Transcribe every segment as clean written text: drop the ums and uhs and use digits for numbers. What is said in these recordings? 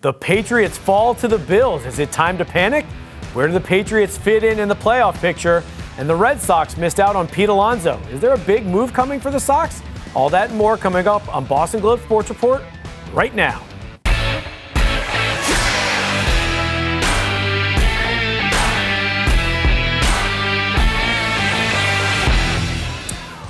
The Patriots fall to the Bills. Is it time to panic? Where do the Patriots fit in the playoff picture? And the Red Sox missed out on Pete Alonso. Is there a big move coming for the Sox? All that and more coming up on Boston Globe Sports Report right now.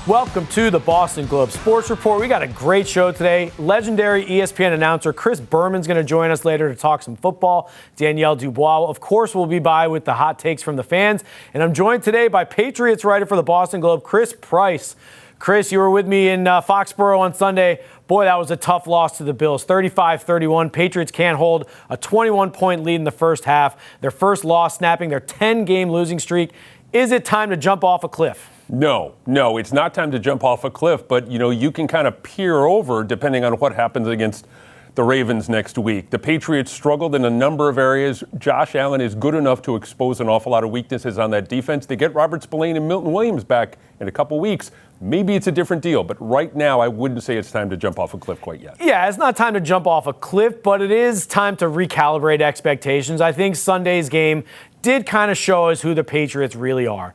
Welcome to the Boston Globe Sports Report. We got a great show today. Legendary ESPN announcer Chris Berman's going to join us later to talk some football. Danielle Dubois, of course, will be by with the hot takes from the fans. And I'm joined today by Patriots writer for the Boston Globe, Chris Price. Chris, you were with me in Foxborough on Sunday. Boy, that was a tough loss to the Bills, 35-31. Patriots can't hold a 21-point lead in the first half. Their first loss, snapping their 10-game losing streak. Is it time to jump off a cliff? No, it's not time to jump off a cliff, but, you can kind of peer over depending on what happens against the Ravens next week. The Patriots struggled in a number of areas. Josh Allen is good enough to expose an awful lot of weaknesses on that defense. They get Robert Spillane and Milton Williams back in a couple weeks. Maybe it's a different deal, but right now I wouldn't say it's time to jump off a cliff quite yet. Yeah, it's not time to jump off a cliff, but it is time to recalibrate expectations. I think Sunday's game did kind of show us who the Patriots really are.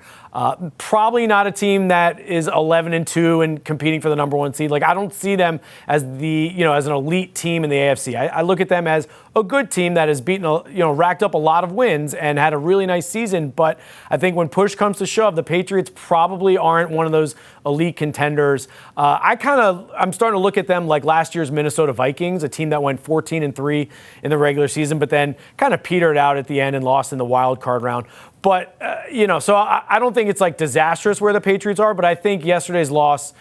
Probably not a team that is 11-2 and competing for the number one seed. I don't see them as as an elite team in the AFC. I look at them as a good team that has racked up a lot of wins and had a really nice season. But I think when push comes to shove, the Patriots probably aren't one of those elite contenders. I'm starting to look at them like last year's Minnesota Vikings, a team that went 14-3 in the regular season, but then kind of petered out at the end and lost in the wild card round. But, so I don't think it's disastrous where the Patriots are, but I think Sunday's loss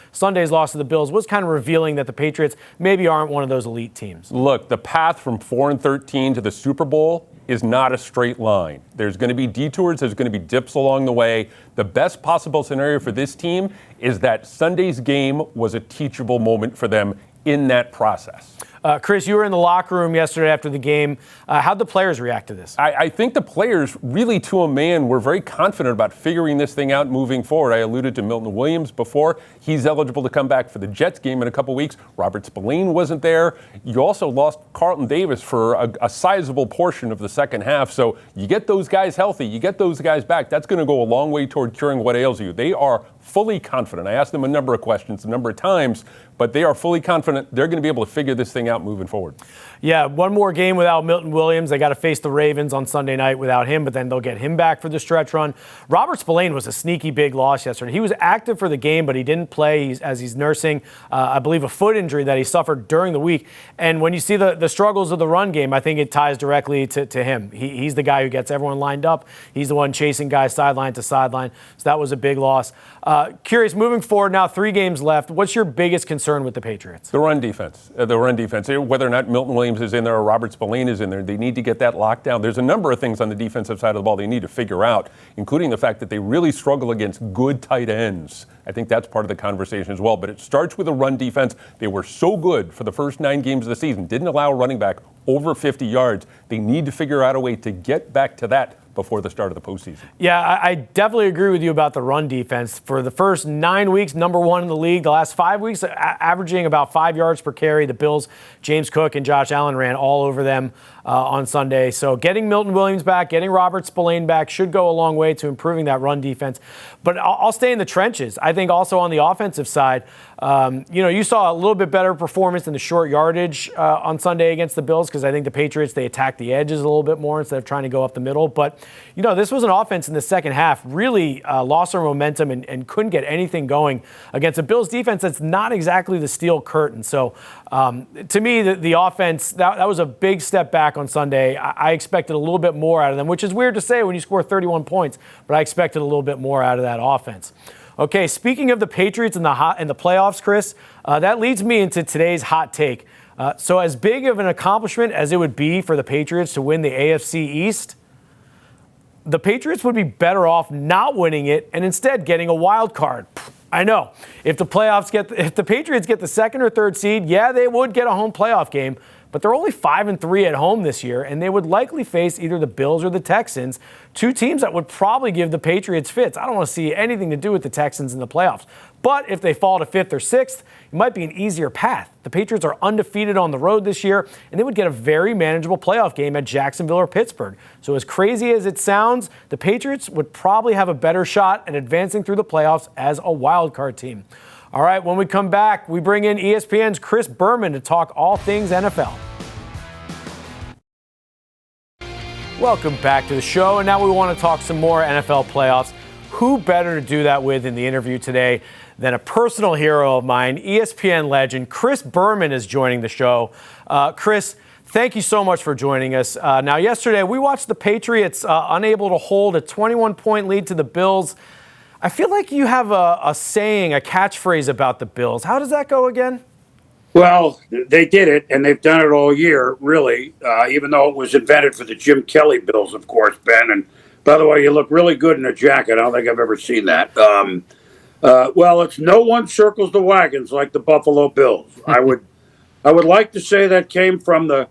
to the Bills was kind of revealing that the Patriots maybe aren't one of those elite teams. Look, the path from 4-13 to the Super Bowl is not a straight line. There's going to be detours. There's going to be dips along the way. The best possible scenario for this team is that Sunday's game was a teachable moment for them in that process. Chris, you were in the locker room yesterday after the game. How'd the players react to this? I think the players, really to a man, were very confident about figuring this thing out moving forward. I alluded to Milton Williams before. He's eligible to come back for the Jets game in a couple weeks. Robert Spillane wasn't there. You also lost Carlton Davis for a sizable portion of the second half. So you get those guys healthy, you get those guys back. That's going to go a long way toward curing what ails you. They are fully confident. I asked them a number of questions, a number of times, but they are fully confident they're going to be able to figure this thing out moving forward. Yeah, one more game without Milton Williams. They got to face the Ravens on Sunday night without him, but then they'll get him back for the stretch run. Robert Spillane was a sneaky big loss yesterday. He was active for the game, but he didn't play as he's nursing, I believe, a foot injury that he suffered during the week. And when you see the struggles of the run game, I think it ties directly to him. He's the guy who gets everyone lined up. He's the one chasing guys sideline to sideline. So that was a big loss. Curious, moving forward now, 3 games left. What's your biggest concern with the Patriots? The run defense. Whether or not Milton Williams is in there or Robert Spillane is in there, they need to get that locked down. There's a number of things on the defensive side of the ball they need to figure out, including the fact that they really struggle against good tight ends. I think that's part of the conversation as well. But it starts with a run defense. They were so good for the first 9 games of the season, didn't allow a running back over 50 yards. They need to figure out a way to get back to that before the start of the postseason. Yeah, I definitely agree with you about the run defense. For the first 9 weeks, number one in the league. The last 5 weeks, averaging about 5 yards per carry. The Bills, James Cook and Josh Allen ran all over them on Sunday. So getting Milton Williams back, getting Robert Spillane back should go a long way to improving that run defense. But I'll stay in the trenches. I think also on the offensive side, you saw a little bit better performance in the short yardage on Sunday against the Bills because I think the Patriots, they attacked the edges a little bit more instead of trying to go up the middle. But, this was an offense in the second half, really lost their momentum and couldn't get anything going against a Bills defense that's not exactly the steel curtain. So to me, the offense, that was a big step back on Sunday. I expected a little bit more out of them, which is weird to say when you score 31 points, but I expected a little bit more out of that offense. Okay, speaking of the Patriots and the playoffs, Chris, that leads me into today's hot take. So as big of an accomplishment as it would be for the Patriots to win the AFC East, the Patriots would be better off not winning it and instead getting a wild card. I know. If the Patriots get the second or third seed, yeah, they would get a home playoff game, but they're only 5-3 at home this year, and they would likely face either the Bills or the Texans, 2 teams that would probably give the Patriots fits. I don't want to see anything to do with the Texans in the playoffs. But if they fall to 5th or 6th, it might be an easier path. The Patriots are undefeated on the road this year, and they would get a very manageable playoff game at Jacksonville or Pittsburgh. So as crazy as it sounds, the Patriots would probably have a better shot at advancing through the playoffs as a wild card team. All right, when we come back, we bring in ESPN's Chris Berman to talk all things NFL. Welcome back to the show, and now we want to talk some more NFL playoffs. Who better to do that with in the interview today than a personal hero of mine, ESPN legend Chris Berman is joining the show. Chris, thank you so much for joining us. Now, yesterday we watched the Patriots unable to hold a 21-point lead to the Bills. I feel like you have a saying, a catchphrase about the Bills. How does that go again? Well, they did it, and they've done it all year, really, even though it was invented for the Jim Kelly Bills, of course, Ben. And by the way, you look really good in a jacket. I don't think I've ever seen that. Well, it's no one circles the wagons like the Buffalo Bills. I would like to say that came from the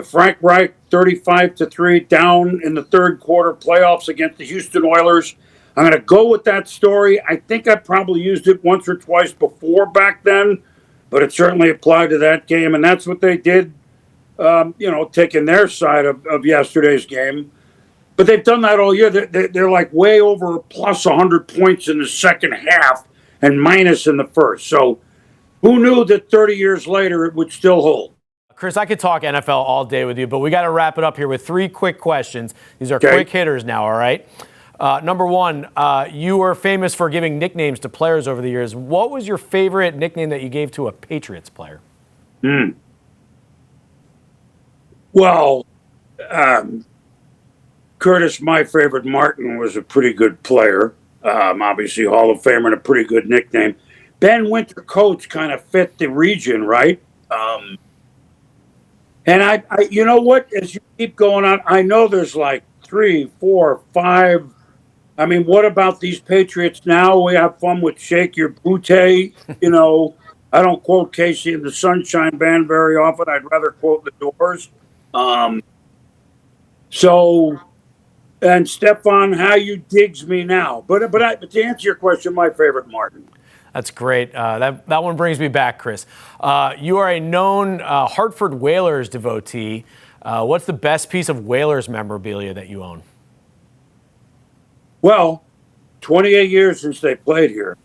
Frank Reich 35-3 down in the third quarter playoffs against the Houston Oilers. I'm going to go with that story. I think I probably used it once or twice before back then, but it certainly applied to that game, and that's what they did, taking their side of yesterday's game. But they've done that all year. They're like way over plus 100 points in the second half and minus in the first. So who knew that 30 years later it would still hold? Chris, I could talk NFL all day with you, but we got to wrap it up here with 3 quick questions. These are Okay. quick hitters now, all right? Number one, you were famous for giving nicknames to players over the years. What was your favorite nickname that you gave to a Patriots player? Well, Curtis, my favorite Martin, was a pretty good player. Obviously, Hall of Famer and a pretty good nickname. Ben Winter Coates kind of fit the region, right? And I, you know what? As you keep going on, I know there's like 3, 4, 5. I mean, what about these Patriots now? We have fun with Shake Your Booty. I don't quote Casey and the Sunshine Band very often. I'd rather quote the Doors. And Stefan, how you digs me now. But to answer your question, my favorite Martin. That's great. That one brings me back, Chris. You are a known Hartford Whalers devotee. What's the best piece of Whalers memorabilia that you own? Well, 28 years since they played here.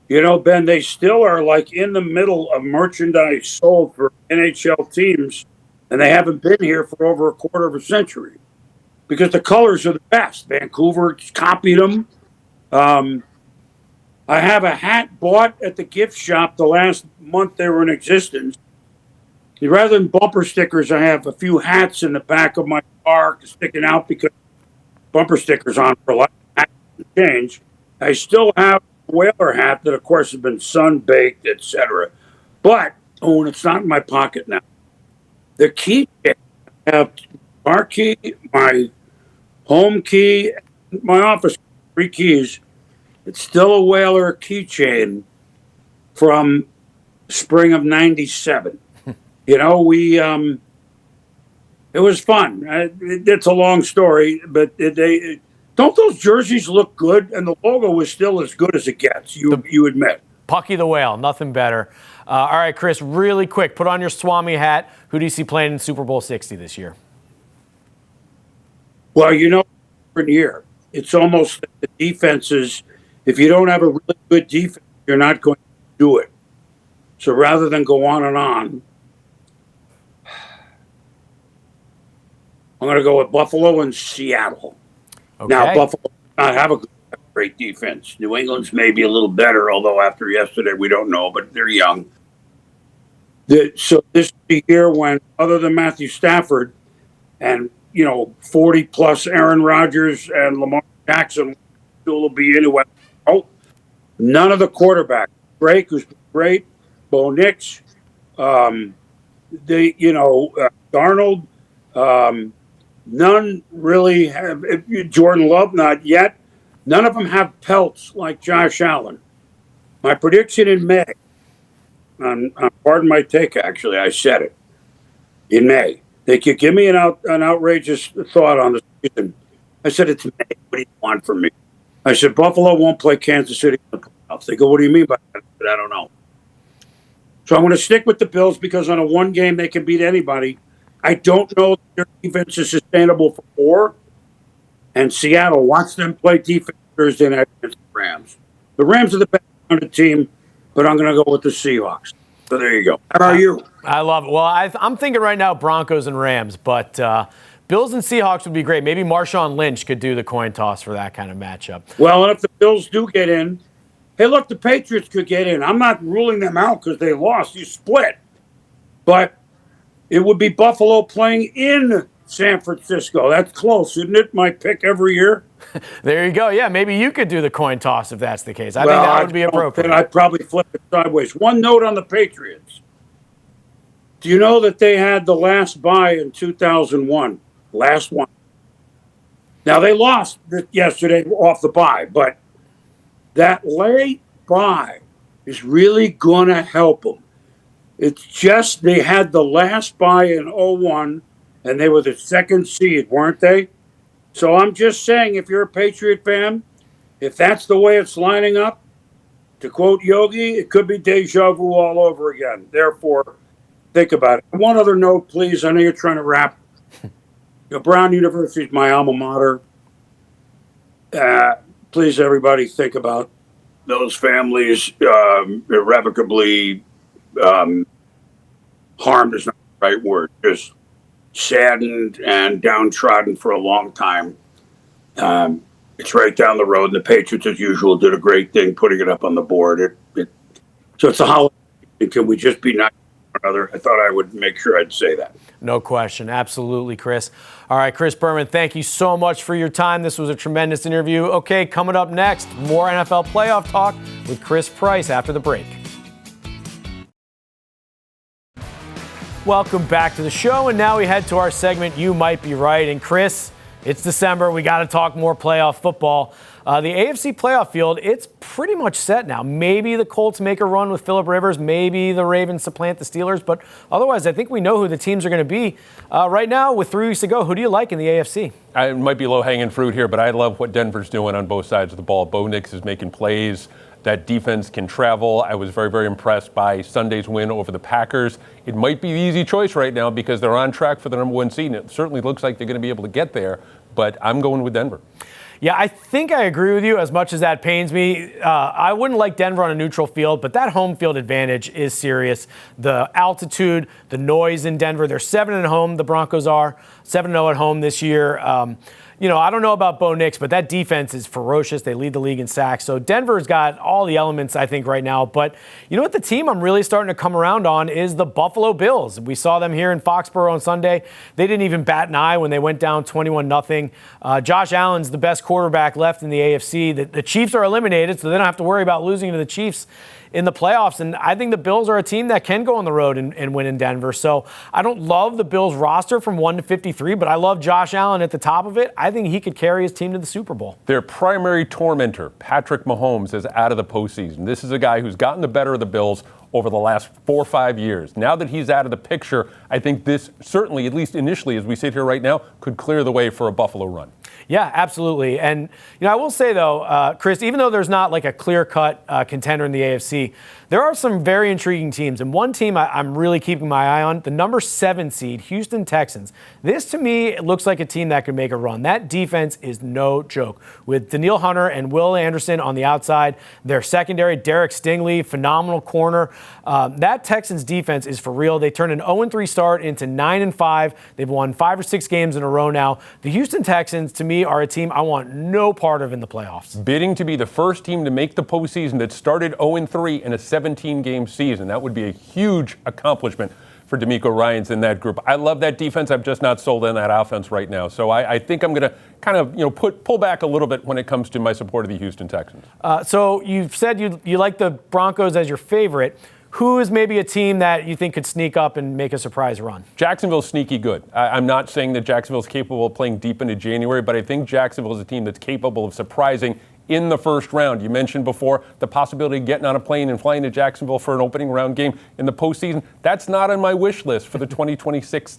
Ben, they still are like in the middle of merchandise sold for NHL teams, and they haven't been here for over a quarter of a century because the colors are the best. Vancouver copied them. I have a hat bought at the gift shop the last month they were in existence. Rather than bumper stickers, I have a few hats in the back of my car sticking out because bumper stickers on for life change. I still have a Whaler hat that, of course, has been sun-baked, etc. But, and it's not in my pocket now. The key, I have our key, my home key, my office, 3 keys. It's still a Whaler keychain from spring of '97. It was fun. It's a long story, but don't those jerseys look good? And the logo is still as good as it gets, you admit. Pucky the Whale, nothing better. All right, Chris, really quick, put on your Swami hat. Who do you see playing in Super Bowl 60 this year? Well, different year. It's almost like the defenses, if you don't have a really good defense, you're not going to do it. So rather than go on and on, I'm going to go with Buffalo and Seattle. Okay. Now, Buffalo does not have a great defense. New England's maybe a little better, although after yesterday, we don't know, but they're young. So this is the year when, other than Matthew Stafford and, 40-plus Aaron Rodgers and Lamar Jackson will be anyway. None of the quarterbacks. Drake, who's great, Bo Nix, Darnold, none really have, Jordan Love, not yet. None of them have pelts like Josh Allen. My prediction in May, pardon my take, actually, I said it, in May. They could give me an outrageous thought on the season. I said, it's May. What do you want from me? I said, Buffalo won't play Kansas City in the playoffs. They go, what do you mean by that? I said, I don't know. So I'm going to stick with the Bills because on a one game they can beat anybody. I don't know if their defense is sustainable for 4. And Seattle, watch them play defense Thursday night against the Rams. The Rams are the best team, but I'm going to go with the Seahawks. So there you go. How about you? I love it. Well, I'm thinking right now Broncos and Rams, but Bills and Seahawks would be great. Maybe Marshawn Lynch could do the coin toss for that kind of matchup. Well, and if the Bills do get in, hey, look, the Patriots could get in. I'm not ruling them out because they lost. You split. But it would be Buffalo playing in San Francisco. That's close, isn't it? My pick every year. There you go. Yeah, maybe you could do the coin toss if that's the case. I think that would be appropriate. I'd probably flip it sideways. One note on the Patriots. Do you know that they had the last bye in 2001? Last one. Now, they lost yesterday off the bye, but that late bye is really going to help them. It's just they had the last bye in 01, and they were the 2nd seed, weren't they? So I'm just saying, if you're a Patriot fan, if that's the way it's lining up, to quote Yogi, it could be deja vu all over again. Therefore, think about it. One other note, please. I know you're trying to wrap. Brown University is my alma mater. Please, everybody, think about those families irrevocably harmed is not the right word. Just saddened and downtrodden for a long time. It's right down the road, and the Patriots, as usual, did a great thing putting it up on the board. So it's a holiday. Can we just be nice to one another? I thought I would make sure I'd say that. No question. Absolutely, Chris. All right, Chris Berman, thank you so much for your time. This was a tremendous interview. Okay, coming up next, more NFL playoff talk with Chris Price after the break. Welcome back to the show, and now we head to our segment, You Might Be Right. And Chris, it's December. We got to talk more playoff football. The AFC playoff field, it's pretty much set now. Maybe the Colts make a run with Phillip Rivers. Maybe the Ravens supplant the Steelers. But otherwise, I think we know who the teams are going to be. Right now, with 3 weeks to go, who do you like in the AFC? It might be low-hanging fruit here, but I love what Denver's doing on both sides of the ball. Bo Nix is making plays. That defense can travel. I was very, very impressed by Sunday's win over the Packers. It might be the easy choice right now because they're on track for the number 1 seed, and it certainly looks like they're going to be able to get there, but I'm going with Denver. Yeah, I think I agree with you as much as that pains me. I wouldn't like Denver on a neutral field, but that home field advantage is serious. The altitude, the noise in Denver, they're 7-0 at home, the Broncos are, 7-0 at home this year. I don't know about Bo Nix, but that defense is ferocious. They lead the league in sacks. So Denver's got all the elements, I think, right now. But you know what? The team I'm really starting to come around on is the Buffalo Bills. We saw them here in Foxborough on Sunday. They didn't even bat an eye when they went down 21-0. Josh Allen's the best quarterback left in the AFC. The Chiefs are eliminated, so they don't have to worry about losing to the Chiefs in the playoffs. And I think the Bills are a team that can go on the road and win in Denver. So I don't love the Bills roster from 1 to 53, but I love Josh Allen at the top of it. I think he could carry his team to the Super Bowl. Their primary tormentor, Patrick Mahomes, is out of the postseason. This is a guy who's gotten the better of the Bills over the last 4 or 5 years. Now that he's out of the picture, I think this certainly, at least initially, as we sit here right now, could clear the way for a Buffalo run. Yeah, absolutely. And, I will say, though, Chris, even though there's not like a clear-cut contender in the AFC, there are some very intriguing teams. And one team I'm really keeping my eye on, the number 7 seed, Houston Texans. This, to me, it looks like a team that could make a run. That defense is no joke. With Danielle Hunter and Will Anderson on the outside, their secondary, Derek Stingley, phenomenal corner. That Texans defense is for real. They turned an 0-3 start into 9-5. They've won 5 or 6 games in a row now. The Houston Texans, to me, are a team I want no part of in the playoffs. Bidding to be the first team to make the postseason that started 0-3 in a 17-game season. That would be a huge accomplishment for D'Amico Ryans in that group. I love that defense. I'm just not sold on that offense right now. So I think I'm going to kind of pull back a little bit when it comes to my support of the Houston Texans. So you've said you like the Broncos as your favorite. Who is maybe a team that you think could sneak up and make a surprise run? Jacksonville's sneaky good. I'm not saying that Jacksonville's capable of playing deep into January, but I think Jacksonville is a team that's capable of surprising in the first round. You mentioned before the possibility of getting on a plane and flying to Jacksonville for an opening round game in the postseason. That's not on my wish list for the 2026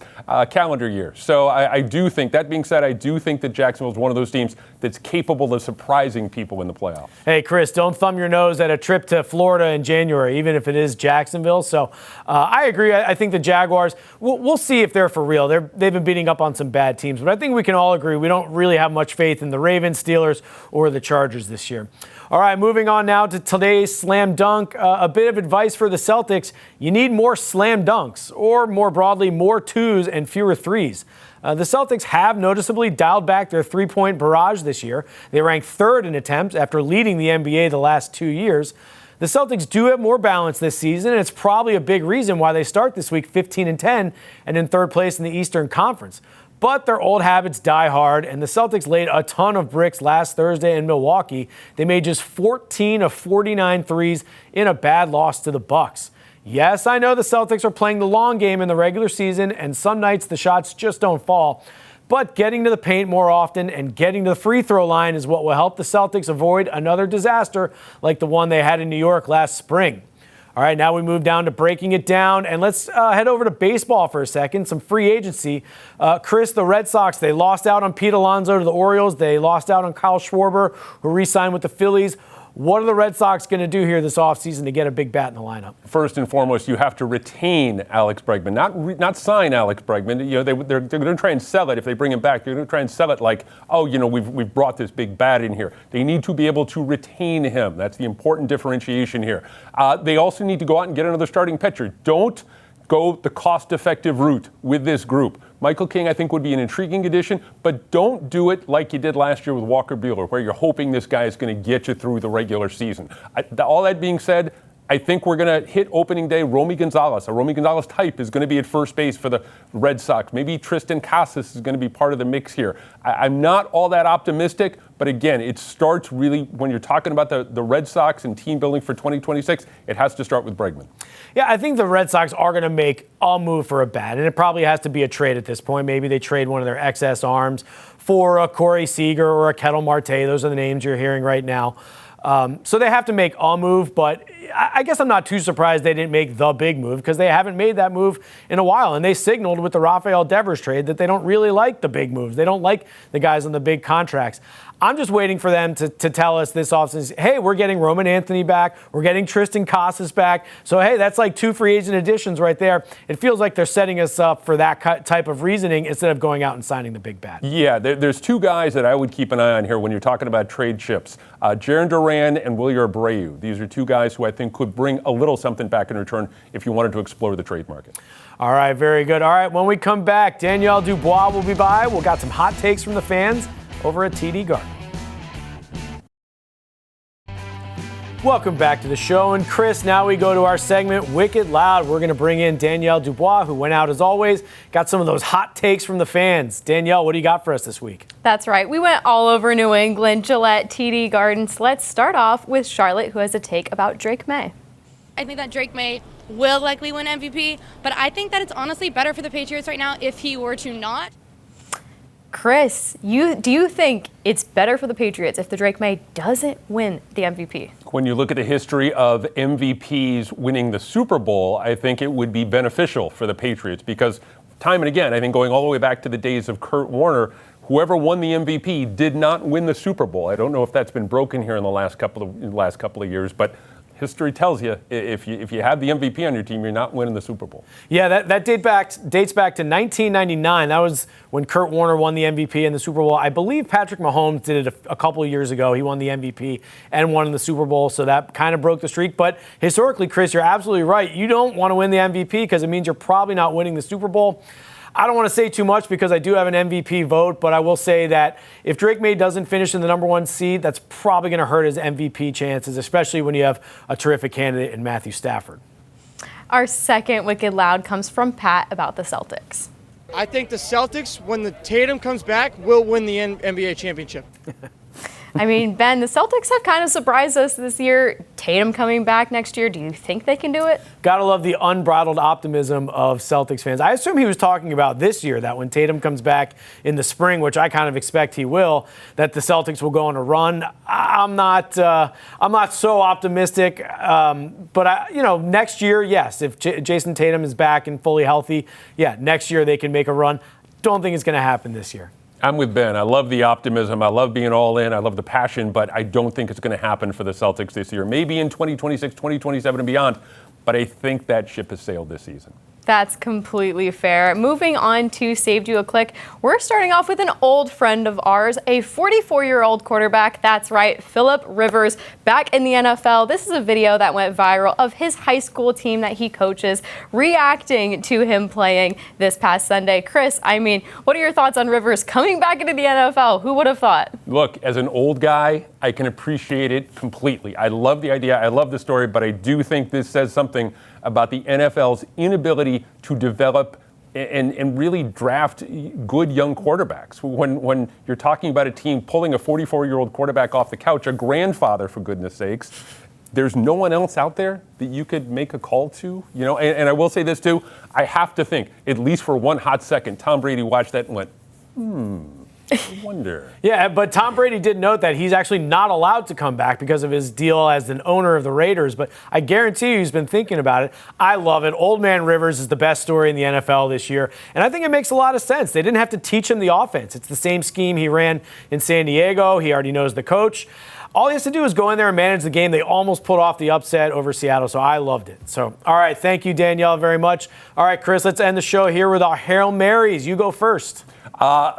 calendar year. So I do think, that being said, I do think that Jacksonville is one of those teams that's capable of surprising people in the playoffs. Hey, Chris, don't thumb your nose at a trip to Florida in January, even if it is Jacksonville. So I agree. I think the Jaguars, we'll see if they're for real. They've been beating up on some bad teams, but I think we can all agree we don't really have much faith in the Ravens, Steelers, or the Chargers this year. All right, moving on now to today's slam dunk. A bit of advice for the Celtics. You need more slam dunks, or more broadly, more twos and fewer threes. The Celtics have noticeably dialed back their three-point barrage this year. They ranked third in attempts after leading the NBA the last 2 years. The Celtics do have more balance this season, and it's probably a big reason why they start this week 15-10 and in third place in the Eastern Conference. But their old habits die hard, and the Celtics laid a ton of bricks last Thursday in Milwaukee. They made just 14 of 49 threes in a bad loss to the Bucks. Yes, I know the Celtics are playing the long game in the regular season, and some nights the shots just don't fall. But getting to the paint more often and getting to the free throw line is what will help the Celtics avoid another disaster like the one they had in New York last spring. All right, now we move down to breaking it down, and let's head over to baseball for a second, some free agency. Chris, the Red Sox, they lost out on Pete Alonso to the Orioles. They lost out on Kyle Schwarber, who re-signed with the Phillies. What are the Red Sox going to do here this offseason to get a big bat in the lineup? First and foremost, you have to retain Alex Bregman, not sign Alex Bregman. You know, they're going to try and sell it if they bring him back. They're going to try and sell it like, oh, you know, we've brought this big bat in here. They need to be able to retain him. That's the important differentiation here. They also need to go out and get another starting pitcher. Don't go the cost-effective route with this group. Michael King, I think, would be an intriguing addition, but don't do it like you did last year with Walker Buehler, where you're hoping this guy is going to get you through the regular season. All that being said, I think we're going to hit opening day. Romy Gonzalez, a Romy Gonzalez type, is going to be at first base for the Red Sox. Maybe Tristan Casas is going to be part of the mix here. I'm not all that optimistic, but again, it starts really when you're talking about the Red Sox and team building for 2026, it has to start with Bregman. Yeah, I think the Red Sox are going to make a move for a bat, and it probably has to be a trade at this point. Maybe they trade one of their excess arms for a Corey Seager or a Ketel Marte. Those are the names you're hearing right now. So they have to make a move, but I guess I'm not too surprised they didn't make the big move because they haven't made that move in a while. And they signaled with the Rafael Devers trade that they don't really like the big moves. They don't like the guys on the big contracts. I'm just waiting for them to tell us this offseason, hey, we're getting Roman Anthony back. We're getting Tristan Casas back. So, hey, that's like 2 free agent additions right there. It feels like they're setting us up for that type of reasoning instead of going out and signing the big bat. Yeah, there's 2 guys that I would keep an eye on here when you're talking about trade chips. Jarren Duran and Wilyer Abreu. These are 2 guys who I think could bring a little something back in return if you wanted to explore the trade market. All right, very good. All right, when we come back, Danielle Dubois will be by. We'll got some hot takes from the fans over at TD Garden. Welcome back to the show. And Chris, now we go to our segment, Wicked Loud. We're going to bring in Danielle Dubois, who went out as always, got some of those hot takes from the fans. Danielle, what do you got for us this week? That's right. We went all over New England, Gillette, TD Gardens. Let's start off with Charlotte, who has a take about Drake May. I think that Drake May will likely win MVP, but I think that it's honestly better for the Patriots right now if he were to not. Chris, do you think it's better for the Patriots if the Drake May doesn't win the MVP? When you look at the history of MVPs winning the Super Bowl, I think it would be beneficial for the Patriots because time and again, I think going all the way back to the days of Kurt Warner, whoever won the MVP did not win the Super Bowl. I don't know if that's been broken here in the last couple of years, but history tells you if you have the MVP on your team, you're not winning the Super Bowl. Yeah, that dates back to 1999. That was when Kurt Warner won the MVP in the Super Bowl. I believe Patrick Mahomes did it a couple of years ago. He won the MVP and won in the Super Bowl, so that kind of broke the streak. But historically, Chris, you're absolutely right. You don't want to win the MVP because it means you're probably not winning the Super Bowl. I don't want to say too much because I do have an MVP vote, but I will say that if Drake May doesn't finish in the number 1 seed, that's probably going to hurt his MVP chances, especially when you have a terrific candidate in Matthew Stafford. Our second Wicked Loud comes from Pat about the Celtics. I think the Celtics, when the Tatum comes back, will win the NBA championship. I mean, Ben, the Celtics have kind of surprised us this year. Tatum coming back next year. Do you think they can do it? Gotta love the unbridled optimism of Celtics fans. I assume he was talking about this year, that when Tatum comes back in the spring, which I kind of expect he will, that the Celtics will go on a run. I'm not so optimistic, but next year, yes, if Jason Tatum is back and fully healthy, yeah, next year they can make a run. Don't think it's going to happen this year. I'm with Ben. I love the optimism. I love being all in. I love the passion, but I don't think it's going to happen for the Celtics this year. Maybe in 2026, 2027 and beyond, but I think that ship has sailed this season. That's completely fair. Moving on to Saved You a Click, we're starting off with an old friend of ours, a 44-year-old quarterback. That's right, Phillip Rivers, back in the NFL. This is a video that went viral of his high school team that he coaches reacting to him playing this past Sunday. Chris, I mean, what are your thoughts on Rivers coming back into the NFL? Who would have thought? Look, as an old guy, I can appreciate it completely. I love the idea. I love the story, but I do think this says something about the NFL's inability to develop and really draft good young quarterbacks. When you're talking about a team pulling a 44-year-old quarterback off the couch, a grandfather, for goodness sakes, there's no one else out there that you could make a call to, and I will say this too, I have to think, at least for one hot second, Tom Brady watched that and went, I wonder. Yeah, but Tom Brady did note that he's actually not allowed to come back because of his deal as an owner of the Raiders. But I guarantee you he's been thinking about it. I love it. Old Man Rivers is the best story in the NFL this year. And I think it makes a lot of sense. They didn't have to teach him the offense. It's the same scheme he ran in San Diego. He already knows the coach. All he has to do is go in there and manage the game. They almost pulled off the upset over Seattle, so I loved it. So, all right, thank you, Danielle, very much. All right, Chris, let's end the show here with our Hail Marys. You go first.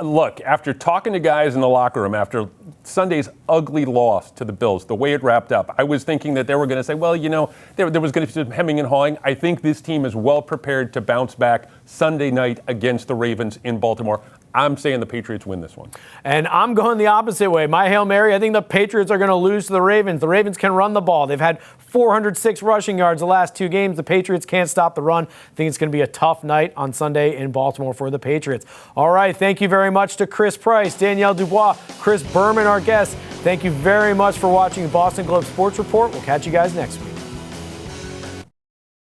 Look, after talking to guys in the locker room after Sunday's ugly loss to the Bills, the way it wrapped up, I was thinking that they were going to say, well, there was going to be some hemming and hawing. I think this team is well prepared to bounce back Sunday night against the Ravens in Baltimore. I'm saying the Patriots win this one. And I'm going the opposite way. My Hail Mary, I think the Patriots are going to lose to the Ravens. The Ravens can run the ball. They've had 406 rushing yards the last two games. The Patriots can't stop the run. I think it's going to be a tough night on Sunday in Baltimore for the Patriots. All right, thank you very much to Chris Price, Danielle Dubois, Chris Berman, our guest. Thank you very much for watching the Boston Globe Sports Report. We'll catch you guys next week.